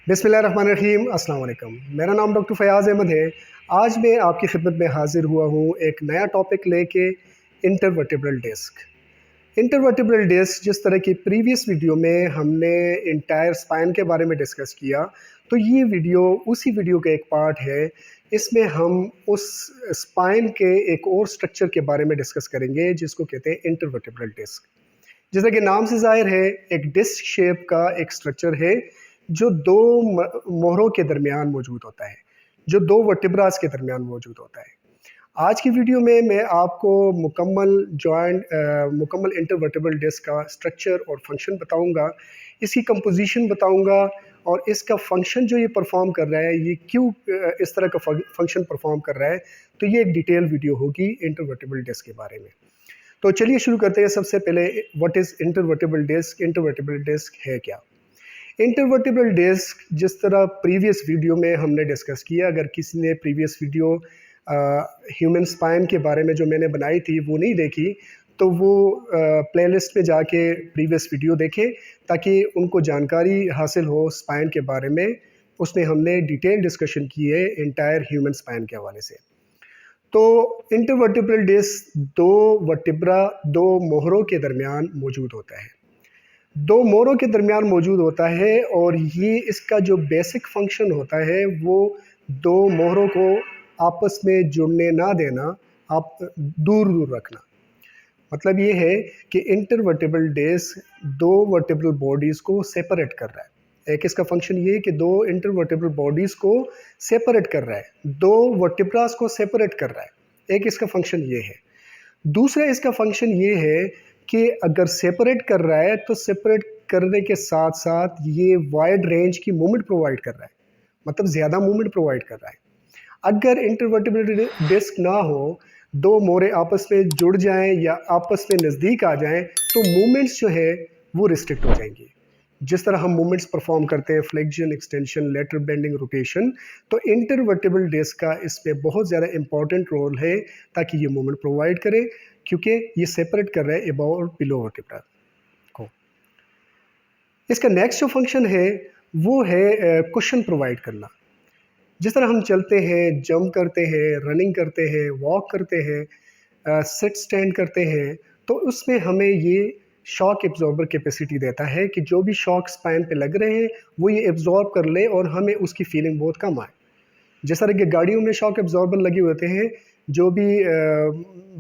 बिस्मिल्लाहिर्रहमानिर्रहीम, अस्सलाम वालेकुम। मेरा नाम डॉक्टर फ़याज़ अहमद है। आज मैं आपकी खिदमत में हाज़िर हुआ हूँ एक नया टॉपिक लेके, इंटरवर्टेब्रल डिस्क। इंटरवर्टेब्रल डिस्क, जिस तरह की प्रीवियस वीडियो में हमने इंटायर स्पाइन के बारे में डिस्कस किया, तो ये वीडियो उसी वीडियो का एक पार्ट है। इसमें हम उस स्पाइन के एक और स्ट्रक्चर के बारे में डिस्कस करेंगे जिसको कहते हैं इंटरवर्टेब्रल डिस्क। जैसा कि नाम से ज़ाहिर है, एक डिस्क शेप का एक स्ट्रक्चर है जो दो मोहरों के दरमियान मौजूद होता है, जो दो वर्टिब्रास के दरमियान मौजूद होता है। आज की वीडियो में मैं आपको मुकम्मल इंटरवर्टेब्रल डिस्क का स्ट्रक्चर और फंक्शन बताऊंगा, इसकी कंपोजिशन बताऊंगा और इसका फंक्शन जो ये परफॉर्म कर रहा है, ये क्यों इस तरह का फंक्शन परफॉर्म कर रहा है। तो ये एक डिटेल वीडियो होगी इंटरवर्टेब्रल डिस्क के बारे में। तो चलिए शुरू करते हैं। सबसे पहले, what is intervertebral disc? Intervertebral disc है क्या? इंटरवर्टेब्रल डिस्क, जिस तरह प्रीवियस वीडियो में हमने डिस्कस किया, अगर किसी ने प्रीवियस वीडियो ह्यूमन स्पाइन के बारे में जो मैंने बनाई थी वो नहीं देखी, तो वो प्लेलिस्ट में जाके प्रीवियस वीडियो देखें ताकि उनको जानकारी हासिल हो स्पाइन के बारे में। उसमें हमने डिटेल डिस्कशन की है इंटायर ह्यूमन स्पाइन के हवाले से। तो इंटरवर्टेब्रल डिस्क दो वर्टिब्रा, दो मोहरों के दरमियान मौजूद होता है। दो मोहरों के दरमियान मौजूद होता है और ये इसका जो बेसिक फंक्शन होता है वो दो मोहरों को आपस में जुड़ने ना देना, आप दूर दूर रखना। मतलब ये है कि इंटरवर्टेब्रल डिस्क दो वर्टेब्रल बॉडीज़ को सेपरेट कर रहा है। एक इसका फंक्शन ये है कि दो इंटरवर्टेब्रल बॉडीज़ को सेपरेट कर रहा है, दो वर्टिब्रास को सेपरेट कर रहा है। एक इसका फंक्शन ये है। दूसरा इसका फंक्शन ये है कि अगर सेपरेट कर रहा है तो सेपरेट करने के साथ साथ ये वाइड रेंज की मूवमेंट प्रोवाइड कर रहा है, मतलब ज़्यादा मूवमेंट प्रोवाइड कर रहा है। अगर इंटरवर्टेब्रल डिस्क ना हो, दो मोरे आपस में जुड़ जाएं या आपस में नज़दीक आ जाएं, तो मूवमेंट्स जो है वो रिस्ट्रिक्ट हो जाएंगी। जिस तरह हम मूवमेंट्स परफॉर्म करते हैं, flexion, extension, lateral bending, rotation, तो इंटरवर्टेब्रल डिस्क का इसमें बहुत ज़्यादा इंपॉर्टेंट रोल है ताकि ये मूवमेंट प्रोवाइड करे, क्योंकि ये सेपरेट कर रहा है अबव और बिलो वर्टिब्रा को। इसका नेक्स्ट जो फंक्शन है वो है कुशन प्रोवाइड करना। जिस तरह हम चलते हैं, जंप करते हैं, रनिंग करते हैं, वॉक करते हैं, सिट स्टैंड करते हैं, तो उसमें हमें ये शॉक एब्जॉर्बर कैपेसिटी देता है कि जो भी शॉक स्पाइन पे लग रहे हैं वो ये एब्जॉर्ब कर ले और हमें उसकी फीलिंग बहुत कम आए। जिस तरह के गाड़ियों में शॉक एब्जॉर्बर लगे होते हैं, जो भी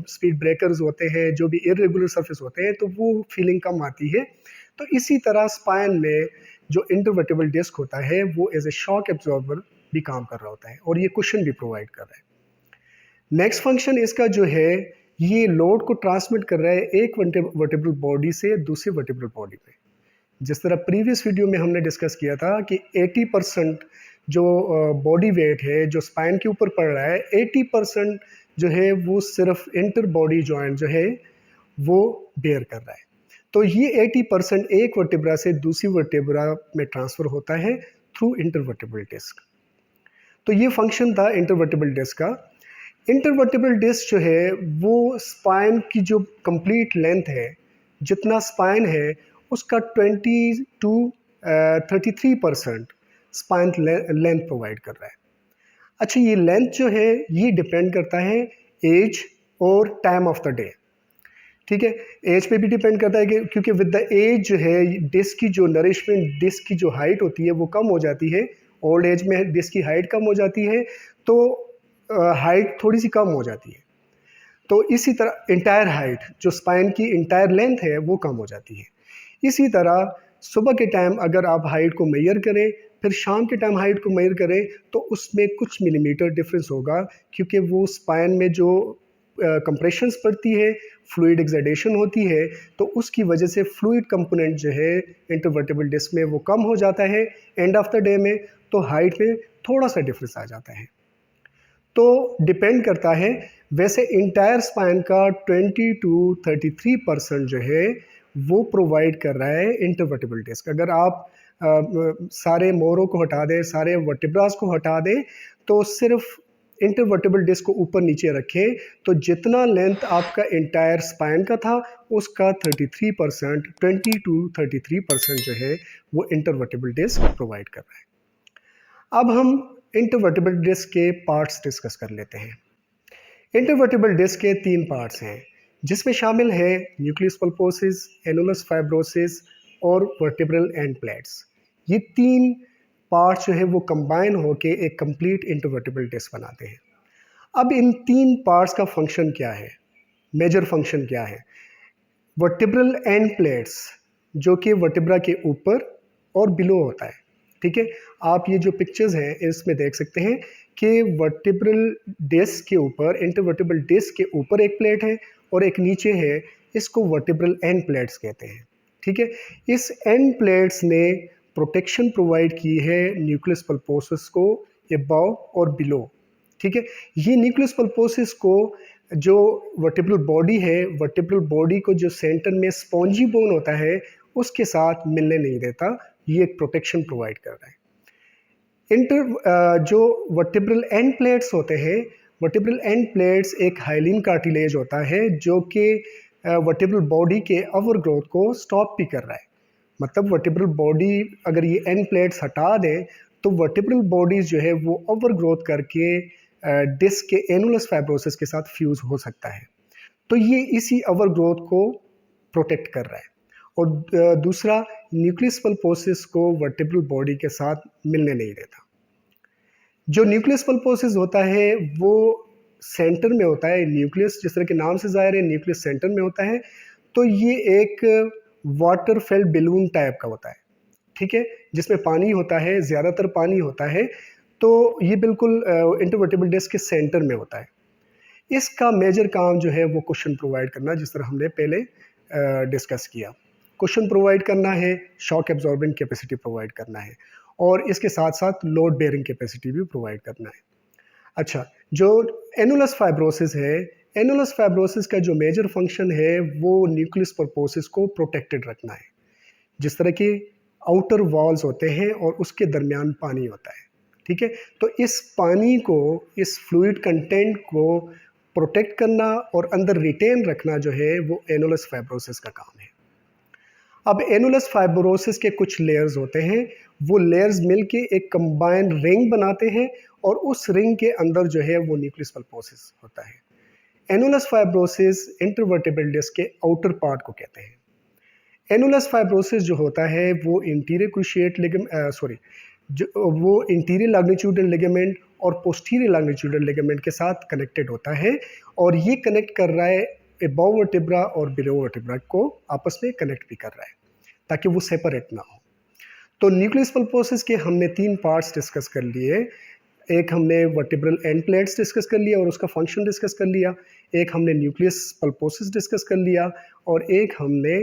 स्पीड ब्रेकर्स होते हैं, जो भी इरेगुलर सरफेस होते हैं, तो वो फीलिंग कम आती है। तो इसी तरह स्पाइन में जो इंटरवर्टेब्रल डिस्क होता है वो एज ए शॉक एब्जॉर्बर भी काम कर रहा होता है और ये कुशन भी प्रोवाइड कर रहा है। नेक्स्ट फंक्शन इसका जो है, ये लोड को ट्रांसमिट कर रहा है एक वर्टेब्रल बॉडी से दूसरी वर्टेब्रल बॉडी पे। जिस तरह प्रीवियस वीडियो में हमने डिस्कस किया था कि 80% जो बॉडी वेट है जो स्पाइन के ऊपर पड़ रहा है, 80% जो है वो सिर्फ इंटर बॉडी जॉइंट जो है वो बेयर कर रहा है। तो ये 80% एक वर्टेब्रा से दूसरी वर्टेब्रा में ट्रांसफ़र होता है थ्रू इंटरवर्टेब्रल डिस्क। तो ये फंक्शन था इंटरवर्टेब्रल डिस्क का। इंटरवर्टेब्रल डिस्क जो है वो स्पाइन की जो कंप्लीट लेंथ है, जितना स्पाइन है उसका 20 to 33% स्पाइन लेंथ प्रोवाइड कर रहा है। अच्छा, ये लेंथ जो है ये डिपेंड करता है एज और टाइम ऑफ द डे। ठीक है, एज पे भी डिपेंड करता है कि क्योंकि विद द एज जो है डिस्क की जो नरिशमेंट, डिस्क की जो हाइट होती है वो कम हो जाती है। ओल्ड एज में डिस्क की हाइट कम हो जाती है तो हाइट थोड़ी सी कम हो जाती है। तो इसी तरह इंटायर हाइट, जो स्पाइन की इंटायर लेंथ है वो कम हो जाती है। इसी तरह सुबह के टाइम अगर आप हाइट को मेजर करें, फिर शाम के टाइम हाइट को मेजर करें, तो उसमें कुछ मिलीमीटर डिफरेंस होगा, क्योंकि वो स्पाइन में जो कंप्रेशंस पड़ती है, फ्लूइड एक्साइटेशन होती है, तो उसकी वजह से फ्लूइड कंपोनेंट जो है इंटरवर्टेब्रल डिस्क में वो कम हो जाता है एंड ऑफ द डे में, तो हाइट में थोड़ा सा डिफरेंस आ जाता है। तो डिपेंड करता है। वैसे इंटायर स्पाइन का 20 to 33% जो है वो प्रोवाइड कर रहा है इंटरवर्टेब्रल डिस्क। अगर आप सारे मोरों को हटा दें, सारे वर्टिब्रास को हटा दें, तो सिर्फ इंटरवर्टेब्रल डिस्क को ऊपर नीचे रखें, तो जितना लेंथ आपका इंटायर स्पाइन का था उसका 33%, 20 to 33% जो है वो इंटरवर्टेब्रल डिस्क प्रोवाइड कर रहा है। अब हम इंटरवर्टिब्रल डिस्क के पार्ट्स डिस्कस कर लेते हैं। इंटरवर्टिब्रल डिस्क के 3 पार्ट्स हैं, जिसमें शामिल है न्यूक्लियस पल्पोसिस, एनुलस फाइब्रोसिस और वर्टिब्रल एंड प्लेट्स। ये 3 पार्ट्स जो है वो कंबाइन होके एक कंप्लीट इंटरवर्टिब्रल डिस्क बनाते हैं। अब इन 3 पार्ट्स का फंक्शन क्या है, मेजर फंक्शन क्या है? वर्टिब्रल एंड प्लेट्स जो कि वर्टिब्रा के ऊपर और बिलो होता है, ठीक है। आप ये जो पिक्चर्स हैं इसमें देख सकते हैं कि वर्टिब्रल डिस्क के ऊपर, इंटरवर्टिब्रल डिस्क के ऊपर एक प्लेट है और एक नीचे है, इसको वर्टिब्रल एंड प्लेट्स कहते हैं, ठीक है। इस एंड प्लेट्स ने प्रोटेक्शन प्रोवाइड की है न्यूक्लियस पल्पोसिस को अबव और बिलो, ठीक है। ये न्यूक्लियस पल्पोसिस को जो वर्टिब्रल बॉडी है, वर्टिब्रल बॉडी को जो सेंटर में स्पॉन्जी बोन होता है उसके साथ मिलने नहीं देता, ये एक प्रोटेक्शन प्रोवाइड कर रहा है। जो वर्टिब्रल एंड प्लेट्स होते हैं, वर्टिब्रल एंड प्लेट्स एक हाइलिन कार्टिलेज होता है जो कि वर्टिब्रल बॉडी के ओवर ग्रोथ को स्टॉप भी कर रहा है। मतलब वर्टिब्रल बॉडी अगर ये एंड प्लेट्स हटा दें तो वर्टिब्रल बॉडीज जो है वो ओवर ग्रोथ करके डिस्क के एनुलस फाइब्रोसिस के साथ फ्यूज हो सकता है। तो ये इसी ओवर ग्रोथ को प्रोटेक्ट कर रहा है। और दूसरा, न्यूक्लियस पल्पोसिस को वर्टिब्रल बॉडी के साथ मिलने नहीं देता। जो न्यूक्लियस पल्पोसिस होता है वो सेंटर में होता है, न्यूक्लियस जिस तरह के नाम से ज़ाहिर है न्यूक्लियस सेंटर में होता है, तो ये एक वाटर फेल्ड बैलून टाइप का होता है, ठीक है, जिसमें पानी होता है, ज़्यादातर पानी होता है। तो ये बिल्कुल इंटरवर्टिब्रल डिस्क के सेंटर में होता है। इसका मेजर काम जो है वो कुशन प्रोवाइड करना, जिस तरह हमने पहले डिस्कस किया। कुशन प्रोवाइड करना है, शॉक एब्जॉर्बिंग कैपेसिटी प्रोवाइड करना है और इसके साथ साथ लोड बेयरिंग कैपेसिटी भी प्रोवाइड करना है। अच्छा, जो एनुलस फाइब्रोसिस है, एनुलस फाइब्रोसिस का जो मेजर फंक्शन है वो न्यूक्लियस पल्पोसिस को प्रोटेक्टेड रखना है। जिस तरह के आउटर वॉल्स होते हैं और उसके दरमियान पानी होता है, ठीक है। तो इस पानी को, इस फ्लूइड कंटेंट को प्रोटेक्ट करना और अंदर रिटेन रखना जो है वो एनुलस फाइब्रोसिस का काम है। अब एनुलस फाइब्रोसिस के कुछ लेयर्स होते हैं, वो लेयर्स मिलके एक कंबाइंड रिंग बनाते हैं और उस रिंग के अंदर जो है वो न्यूक्लियस पल्पोसिस होता है। एनुलस फाइब्रोसिस इंटरवर्टिब्रल डिस्क के आउटर पार्ट को कहते हैं। एनुलस फाइब्रोसिस जो होता है वो इंटीरियर क्रूशिएट वो इंटीरियर लॉन्गिट्यूडनल लिगामेंट और पोस्टीरियर लॉन्गिट्यूडनल लिगामेंट के साथ कनेक्टेड होता है और ये कनेक्ट कर रहा है अबव वर्टिब्रा और बिलो वर्टिब्रा को आपस में कनेक्ट भी कर रहा है ताकि वो सेपरेट ना हो। तो न्यूक्लियस पल्पोसिस के हमने 3 पार्ट्स डिस्कस कर लिए। एक हमने वर्टिब्रल एंड प्लेट्स डिस्कस कर लिया और उसका फंक्शन डिस्कस कर लिया, एक हमने न्यूक्लियस पल्पोसिस डिस्कस कर लिया और एक हमने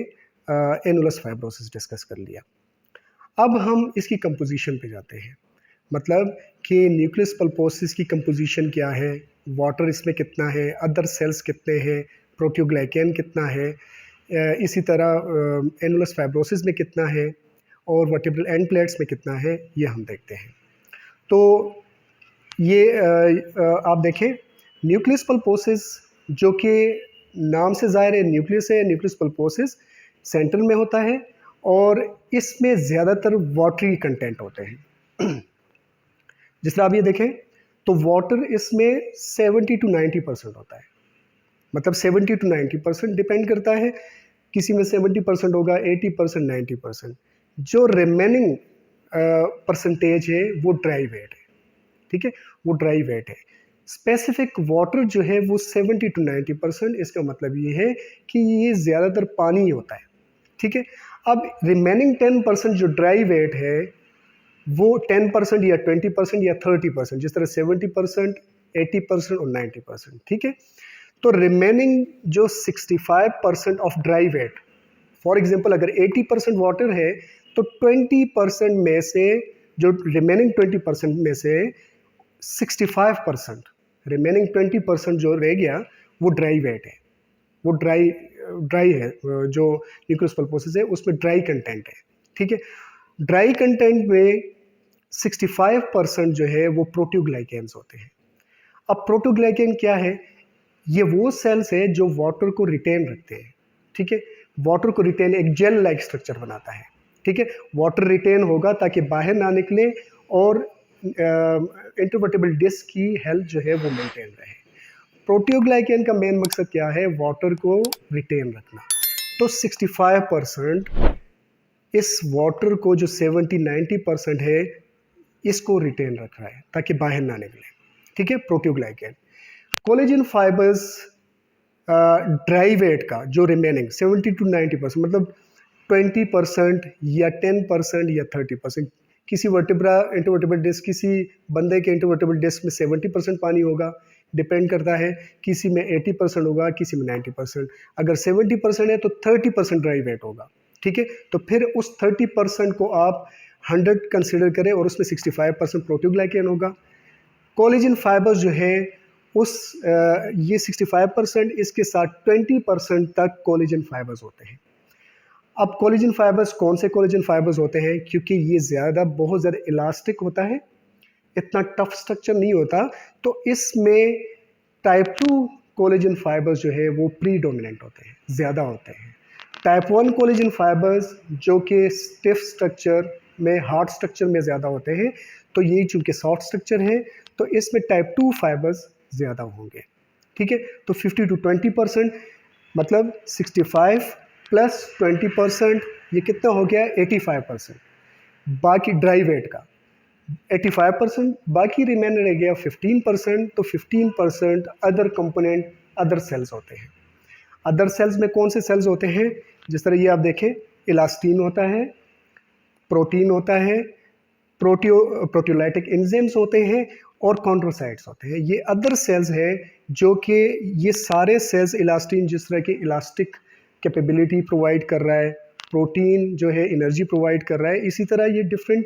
एनुलस फाइब्रोसिस डिस्कस कर लिया। अब हम इसकी कंपोजिशन पे जाते हैं, मतलब कि न्यूक्लियस पल्पोसिस की कंपोजिशन क्या है, वाटर इसमें कितना है, अदर सेल्स कितने हैं, प्रोटियोग्लाइकेन कितना है, इसी तरह एनुलस फाइब्रोसिस में कितना है और वर्टिब्रल एंड प्लेट्स में कितना है, ये हम देखते हैं। तो ये आप देखें, न्यूक्लियस पल्पोसिस जो कि नाम से ज़ाहिर है न्यूक्लियस है, न्यूक्लियस पल्पोसिस सेंटर में होता है और इसमें ज़्यादातर वाटरी कंटेंट होते हैं। जिस तरह आप ये देखें तो वाटर इसमें 70 to 90% होता है, मतलब 70 to 90% डिपेंड करता है, किसी में 70% होगा, 80%, 90%। जो रिमेनिंग परसेंटेज है वो ड्राई वेट है, ठीक है, वो ड्राई वेट है। स्पेसिफिक वाटर जो है वो 70 to 90%, इसका मतलब ये है कि ये ज़्यादातर पानी होता है, ठीक है। अब रिमेनिंग 10% जो ड्राई वेट है वो 10% या 20% या 30%, जिस तरह 70%, 80% और 90%, ठीक है। तो रिमेनिंग जो 65% of dry weight, for example अगर 80% वाटर है तो 20% में से, जो रिमेनिंग 20% में से 65%, रिमेनिंग 20% जो रह गया वो ड्राई वेट है, वो ड्राई है। जो न्यूक्लियस पल्पोसिस है उसमें ड्राई कंटेंट है, ठीक है। ड्राई कंटेंट में 65% जो है वो प्रोटियोग्लाइकेन्स होते हैं। अब प्रोटियोग्लाइकेन क्या है? ये वो सेल्स है जो वाटर को रिटेन रखते हैं, ठीक है। वाटर को रिटेन, एक जेल लाइक स्ट्रक्चर बनाता है, ठीक है। वाटर रिटेन होगा ताकि बाहर ना निकले और इंटरवर्टेबल डिस्क की हेल्थ जो है वो मेंटेन रहे। प्रोटियोग्लाइकेन का मेन मकसद क्या है? वाटर को रिटेन रखना। तो 65% इस वाटर को जो 70-90% है इसको रिटेन रख रहा है ताकि बाहर ना निकले। ठीक है, proteoglycan. Collagen fibres dry weight का जो रिमेनिंग 70-90% मतलब 20% या 10% या 30%, किसी वर्टिब्रा इंटरवर्टेबल डिस्क, किसी बंदे के इंटरवर्टेबल डिस्क में 70% पानी होगा, डिपेंड करता है, किसी में 80% होगा, किसी में 90%। अगर 70% है तो 30% ड्राई वेट होगा। ठीक है, तो फिर उस 30% को आप 100 कंसिडर करें और उसमें 65% प्रोटियोग्लाइकेन होगा। कोलेजन फाइबर्स जो है उस ये 65%, इसके साथ 20% तक कोलेजन फाइबर्स होते हैं। अब कोलेजन फाइबर्स कौन से कोलेजन फाइबर्स होते हैं? क्योंकि ये बहुत ज़्यादा इलास्टिक होता है, इतना टफ स्ट्रक्चर नहीं होता, तो इसमें टाइप 2 कोलेजन फाइबर्स जो है वो प्रीडोमिनेंट होते हैं, ज़्यादा होते हैं। टाइप 1 कोलेजन फाइबर्स जो कि स्टिफ स्ट्रक्चर में, हार्ड स्ट्रक्चर में ज़्यादा होते हैं, तो ये चूँकि सॉफ्ट स्ट्रक्चर है तो इसमें टाइप 2 फाइबर्स ज़्यादा होंगे। ठीक है, तो 50-20% मतलब 65 प्लस 20%, ये कितना हो गया? 85%। बाकी ड्राई वेट का 85%, बाकी रिमेन रह गया 15%। तो 15% अदर कंपोनेंट, अदर सेल्स होते हैं। अदर सेल्स में कौन से सेल्स होते हैं? जिस तरह ये आप देखें, इलास्टिन होता है, प्रोटीन होता है, प्रोटियोलाइटिक एंजाइम्स होते हैं और कॉन्ड्रोसाइट्स होते हैं। ये अदर सेल्स हैं जो कि ये सारे सेल्स, इलास्टिन जिस तरह की इलास्टिक कैपेबिलिटी प्रोवाइड कर रहा है, प्रोटीन जो है एनर्जी प्रोवाइड कर रहा है, इसी तरह ये डिफरेंट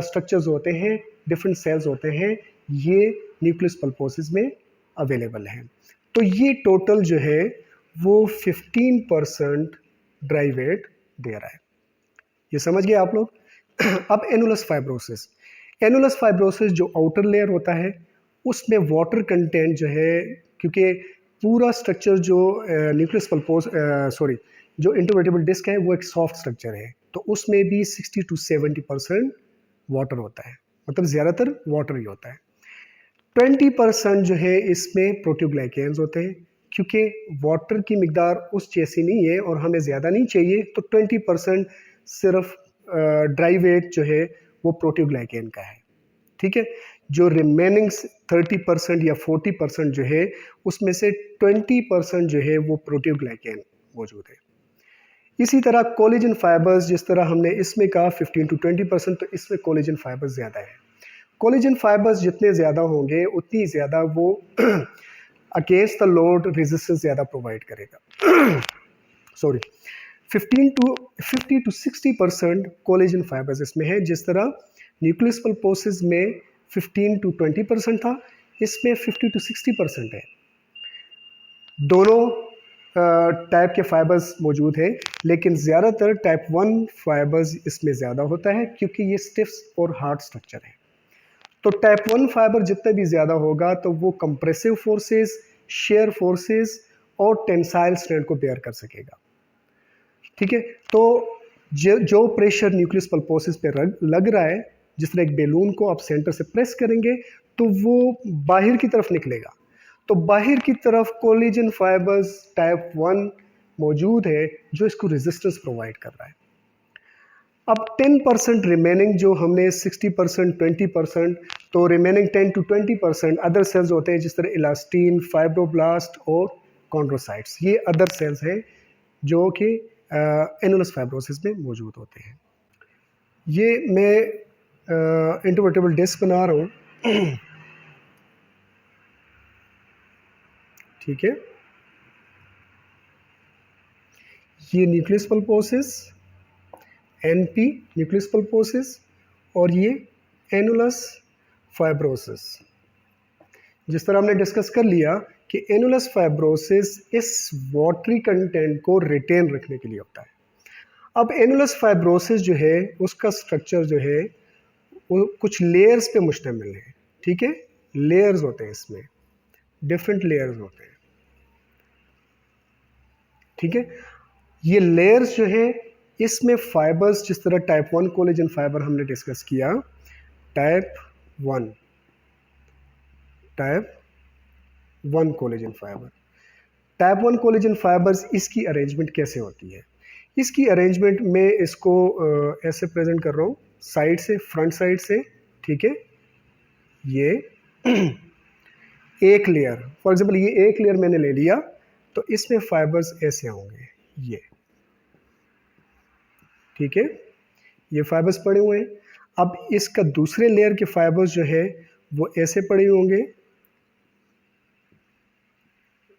स्ट्रक्चर्स होते हैं, डिफरेंट सेल्स होते हैं, ये न्यूक्लियस पल्पोसिस में अवेलेबल हैं। तो ये टोटल जो है वो 15% ड्राई वेट दे रहा है। ये समझ गए आप लोग? अब एनुलस फाइब्रोसिस। एनुलस फाइब्रोसिस जो आउटर लेयर होता है उसमें वाटर कंटेंट जो है, क्योंकि पूरा स्ट्रक्चर जो न्यूक्लियस पल्पोस जो इंटरवर्टेबल डिस्क है वो एक सॉफ्ट स्ट्रक्चर है, तो उसमें भी 60-70% वाटर होता है, मतलब ज़्यादातर वाटर ही होता है। 20% जो है इसमें प्रोटियोग्लाइकेन्स होते हैं, क्योंकि वाटर की मिकदार उस जैसी नहीं है और हमें ज़्यादा नहीं चाहिए, तो 20% सिर्फ ड्राई वेट जो है वो प्रोटियोग्लाइकेन का है। ठीक है, जो रिमेनिंग 30% या 40% जो है उसमें से 20% जो है वो प्रोटियोग्लाइकेन मौजूद है। इसी तरह कोलेजन फाइबर्स, जिस तरह हमने इसमें कहा 15-20%, तो इसमें कोलेजन फाइबर्स ज़्यादा है। कोलेजन फाइबर्स जितने ज़्यादा होंगे उतनी ज़्यादा वो अगेंस्ट द लोड रेजिस्टेंस ज़्यादा प्रोवाइड करेगा। सॉरी, 50-60% कोलेजन फाइबर्स इसमें है। जिस तरह न्यूक्लियस पल्पोसिस में 15-20% था, इसमें 50-60% है। दोनों टाइप के फाइबर्स मौजूद हैं, लेकिन ज़्यादातर टाइप 1 फाइबर्स इसमें ज़्यादा होता है क्योंकि ये स्टिफ और हार्ड स्ट्रक्चर है। तो टाइप 1 फाइबर जितना भी ज़्यादा होगा तो वो कंप्रेसिव फोर्सेस, शेयर फोर्सेस और टेंसाइल स्ट्रेंथ को बेयर कर सकेगा। ठीक है, तो जो प्रेशर न्यूक्लियस पल्पोसिस पे लग रहा है, जिस तरह एक बैलून को आप सेंटर से प्रेस करेंगे तो वो बाहर की तरफ निकलेगा, तो बाहर की तरफ कोलेजन फाइबर्स टाइप 1 मौजूद है जो इसको रेजिस्टेंस प्रोवाइड कर रहा है। अब 10% रिमेनिंग, जो हमने 60%, 20%, तो रिमेनिंग 10-20% अदर सेल्स होते हैं, जिस तरह इलास्टिन, फाइब्रोब्लास्ट और कॉन्ड्रोसाइट्स। ये अदर सेल्स हैं जो कि एनुलस फाइब्रोसिस में मौजूद होते हैं। ये मैं इंटरवर्टेबल डिस्क बना रहा हूँ। ठीक है, ये न्यूक्लियस पल्पोसिस, एनपी न्यूक्लियस पल्पोसिस, और ये एनुलस फाइब्रोसिस। जिस तरह हमने डिस्कस कर लिया कि एनुलस फाइब्रोसिस इस वाटरी कंटेंट को रिटेन रखने के लिए होता है। अब एनुलस फाइब्रोसिस जो है उसका स्ट्रक्चर जो है वो कुछ लेयर्स पे मुश्तमिल है। ठीक है, लेयर्स होते हैं इसमें, डिफरेंट लेयर्स होते हैं। ठीक है, ये लेयर्स जो है इसमें फाइबर्स, जिस तरह टाइप 1 कोलेजन फाइबर हमने डिस्कस किया, type one, type one collagen fibre. Type one collagen fibres, इसकी अरेंजमेंट कैसे होती है? इसकी अरेंजमेंट में इसको ऐसे प्रेजेंट कर रहा हूँ, साइड से, फ्रंट साइड से, ठीक है। ये एक लेयर, फॉर एग्जांपल ये एक लेयर मैंने ले लिया, तो इसमें फाइबर्स ऐसे होंगे, ये, ठीक है। ये फाइबर्स पड़े हुए हैं। अब इसका दूसरे लेयर के फाइबर्स जो है वो ऐसे पड़े होंगे,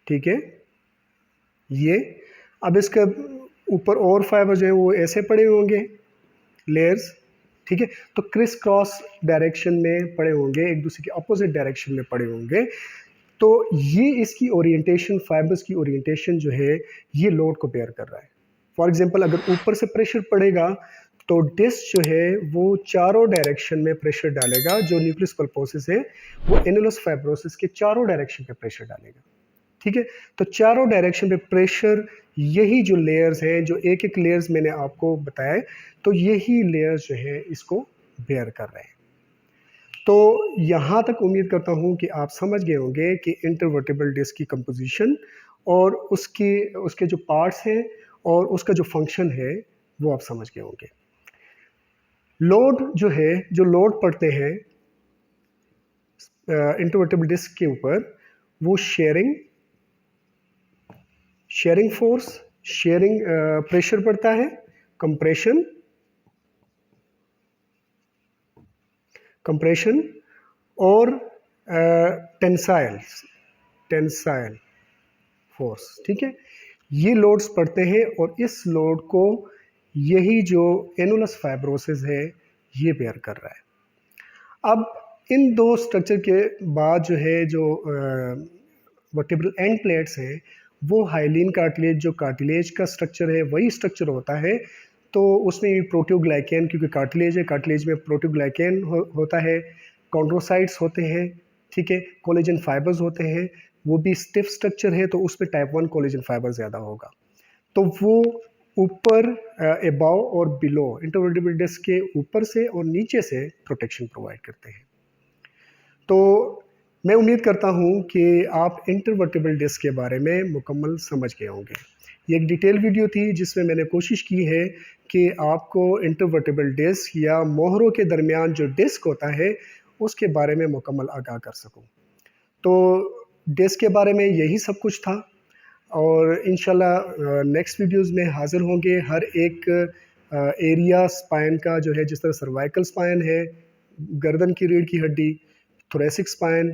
ठीक है। ये, अब इसका ऊपर और फाइबर जो है वो ऐसे पड़े होंगे, लेयर्स, ठीक है। तो क्रिस क्रॉस डायरेक्शन में पड़े होंगे, एक दूसरे के अपोजिट डायरेक्शन में पड़े होंगे। तो ये इसकी ओरिएंटेशन, फाइबर्स की ओरिएंटेशन जो है ये लोड को बेयर कर रहा है। फॉर एग्जांपल अगर ऊपर से प्रेशर पड़ेगा तो डिस्क जो है वो चारों डायरेक्शन में प्रेशर डालेगा। जो न्यूक्लियस पल्पोसिस है वो एनुलस फाइब्रोसिस के चारों डायरेक्शन पे प्रेशर डालेगा, ठीक है। तो चारों डायरेक्शन पे प्रेशर, यही जो लेयर्स हैं, जो एक एक लेयर्स मैंने आपको बताया, तो यही लेयर्स जो है इसको बेयर कर रहे हैं। तो यहाँ तक उम्मीद करता हूँ कि आप समझ गए होंगे कि इंटरवर्टेब्रल डिस्क की कंपोजिशन और उसके जो पार्ट्स हैं और उसका जो फंक्शन है वो आप समझ गए होंगे। लोड जो है, जो लोड पड़ते हैं इंटरवर्टेब्रल डिस्क के ऊपर, वो शेयरिंग फोर्स, शेयरिंग प्रेशर पड़ता है, कंप्रेशन और टेंसाइल फोर्स, ठीक है। ये लोड्स पड़ते हैं और इस लोड को यही जो एनुलस फाइब्रोसिस है ये बेयर कर रहा है। अब इन दो स्ट्रक्चर के बाद जो है, जो वर्टेब्रल एंड प्लेट्स हैं, वो हाइलिन कार्टिलेज, जो कार्टिलेज का स्ट्रक्चर है वही स्ट्रक्चर होता है। तो उसमें प्रोटियोग्लाइकेन, क्योंकि कार्टिलेज है, कार्टिलेज में प्रोटियोग्लाइकेन होता है, कॉन्ड्रोसाइट्स होते हैं, ठीक है, कोलेजन फाइबर्स होते हैं। वो भी स्टिफ स्ट्रक्चर है तो उसमें टाइप वन कोलेजन फाइबर ज़्यादा होगा। तो वो ऊपर, अबाव और बिलो, इंटरवर्टेब्रल डिस्क के ऊपर से और नीचे से प्रोटेक्शन प्रोवाइड करते हैं। तो मैं उम्मीद करता हूँ कि आप इंटरवर्टेब्रल डिस्क के बारे में मुकम्मल समझ गए होंगे। ये एक डिटेल वीडियो थी जिसमें मैंने कोशिश की है कि आपको इंटरवर्टेब्रल डिस्क या मोहरों के दरमियान जो डिस्क होता है उसके बारे में मुकम्मल आगाह कर सकूं। तो डिस्क के बारे में यही सब कुछ था और इंशाल्लाह नेक्स्ट वीडियोस में हाज़िर होंगे। हर एक एरिया स्पाइन का जो है, जिस तरह सर्वाइकल स्पाइन है, गर्दन की रीढ़ की हड्डी, थोरेसिक स्पाइन,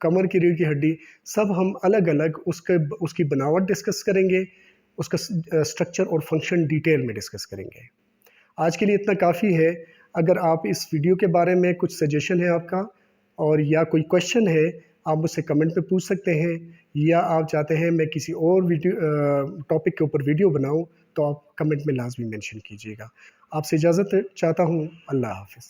कमर की रीढ़ की हड्डी, सब हम अलग अलग उसकी बनावट डिस्कस करेंगे, उसका स्ट्रक्चर और फंक्शन डिटेल में डिस्कस करेंगे। आज के लिए इतना काफ़ी है। अगर आप इस वीडियो के बारे में कुछ सजेशन है आपका और या कोई क्वेश्चन है, आप मुझसे कमेंट में पूछ सकते हैं, या आप चाहते हैं मैं किसी और वीडियो टॉपिक के ऊपर वीडियो बनाऊं, तो आप कमेंट में लाजमी मेंशन कीजिएगा। आपसे इजाज़त चाहता हूं। अल्लाह हाफ़िज़।